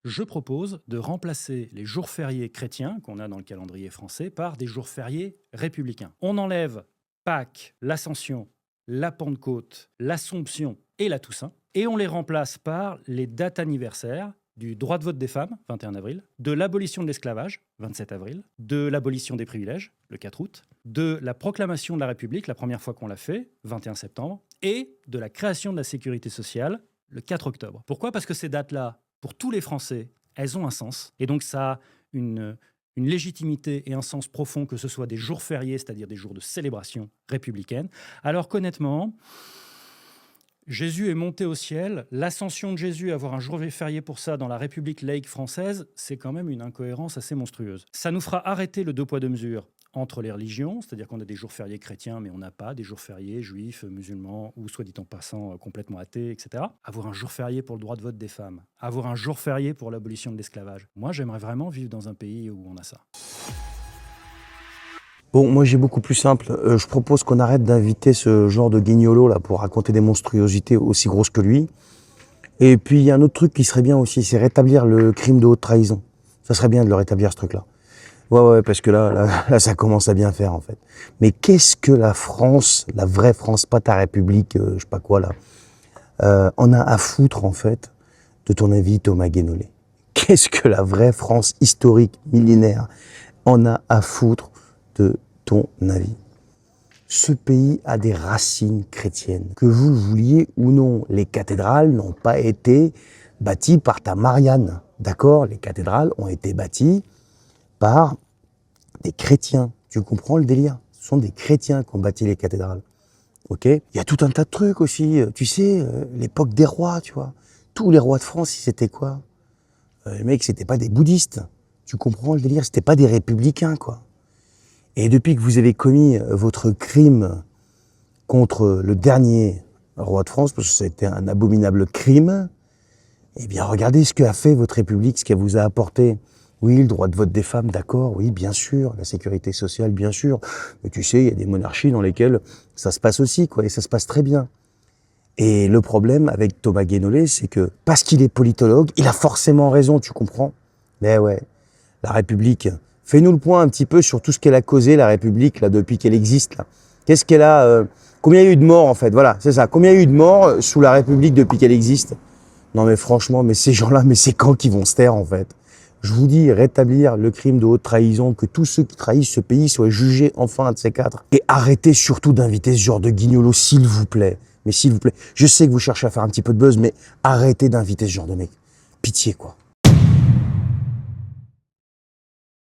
Je propose de remplacer les jours fériés chrétiens qu'on a dans le calendrier français par des jours fériés républicains. On enlève Pâques, l'Ascension, la Pentecôte, l'Assomption et la Toussaint, et on les remplace par les dates anniversaires du droit de vote des femmes, 21 avril, de l'abolition de l'esclavage, 27 avril, de l'abolition des privilèges, le 4 août, de la proclamation de la République, la première fois qu'on l'a fait, 21 septembre, et de la création de la sécurité sociale, le 4 octobre. Pourquoi ? Parce que ces dates-là, pour tous les Français, elles ont un sens. Et donc ça a une légitimité et un sens profond, que ce soit des jours fériés, c'est-à-dire des jours de célébration républicaine. Alors qu'honnêtement, Jésus est monté au ciel. L'ascension de Jésus, avoir un jour férié pour ça dans la République laïque française, c'est quand même une incohérence assez monstrueuse. Ça nous fera arrêter le deux poids deux mesures entre les religions, c'est-à-dire qu'on a des jours fériés chrétiens, mais on n'a pas des jours fériés juifs, musulmans, ou soit dit en passant complètement athées, etc. Avoir un jour férié pour le droit de vote des femmes, avoir un jour férié pour l'abolition de l'esclavage. Moi, j'aimerais vraiment vivre dans un pays où on a ça. Bon, moi j'ai beaucoup plus simple. Je propose qu'on arrête d'inviter ce genre de guignolo là pour raconter des monstruosités aussi grosses que lui. Et puis il y a un autre truc qui serait bien aussi, c'est rétablir le crime de haute trahison. Ça serait bien de le rétablir, ce truc-là. Ouais, parce que là, ça commence à bien faire en fait. Mais qu'est-ce que la France, la vraie France, pas ta République, je sais pas quoi là, en a à foutre en fait de ton avis, Thomas Guénolé? Qu'est-ce que la vraie France historique, millénaire, en a à foutre de ton avis? Ce pays a des racines chrétiennes. Que vous le vouliez ou non, les cathédrales n'ont pas été bâties par ta Marianne. D'accord? Les cathédrales ont été bâties par des chrétiens. Tu comprends le délire? Ce sont des chrétiens qui ont bâti les cathédrales. Ok? Il y a tout un tas de trucs aussi. Tu sais, l'époque des rois, tu vois. Tous les rois de France, c'était quoi? Les mecs, c'était pas des bouddhistes. Tu comprends le délire? C'était pas des républicains, quoi. Et depuis que vous avez commis votre crime contre le dernier roi de France, parce que c'était un abominable crime, eh bien, regardez ce qu'a fait votre République, ce qu'elle vous a apporté. Oui, le droit de vote des femmes, d'accord, oui, bien sûr, la sécurité sociale, bien sûr. Mais tu sais, il y a des monarchies dans lesquelles ça se passe aussi, quoi, et ça se passe très bien. Et le problème avec Thomas Guénolé, c'est que, parce qu'il est politologue, il a forcément raison, tu comprends? Mais ouais, la République, fais-nous le point un petit peu sur tout ce qu'elle a causé, la République, là, depuis qu'elle existe, là. Qu'est-ce qu'elle a, combien il y a eu de morts, en fait? Voilà, c'est ça. Combien il y a eu de morts sous la République depuis qu'elle existe? Non, mais franchement, mais ces gens-là, mais c'est quand qu'ils vont se taire, en fait? Je vous dis, rétablir le crime de haute trahison, que tous ceux qui trahissent ce pays soient jugés enfin de ces quatre. Et arrêtez surtout d'inviter ce genre de guignolo, s'il vous plaît. Mais s'il vous plaît, je sais que vous cherchez à faire un petit peu de buzz, mais arrêtez d'inviter ce genre de mec. Pitié, quoi.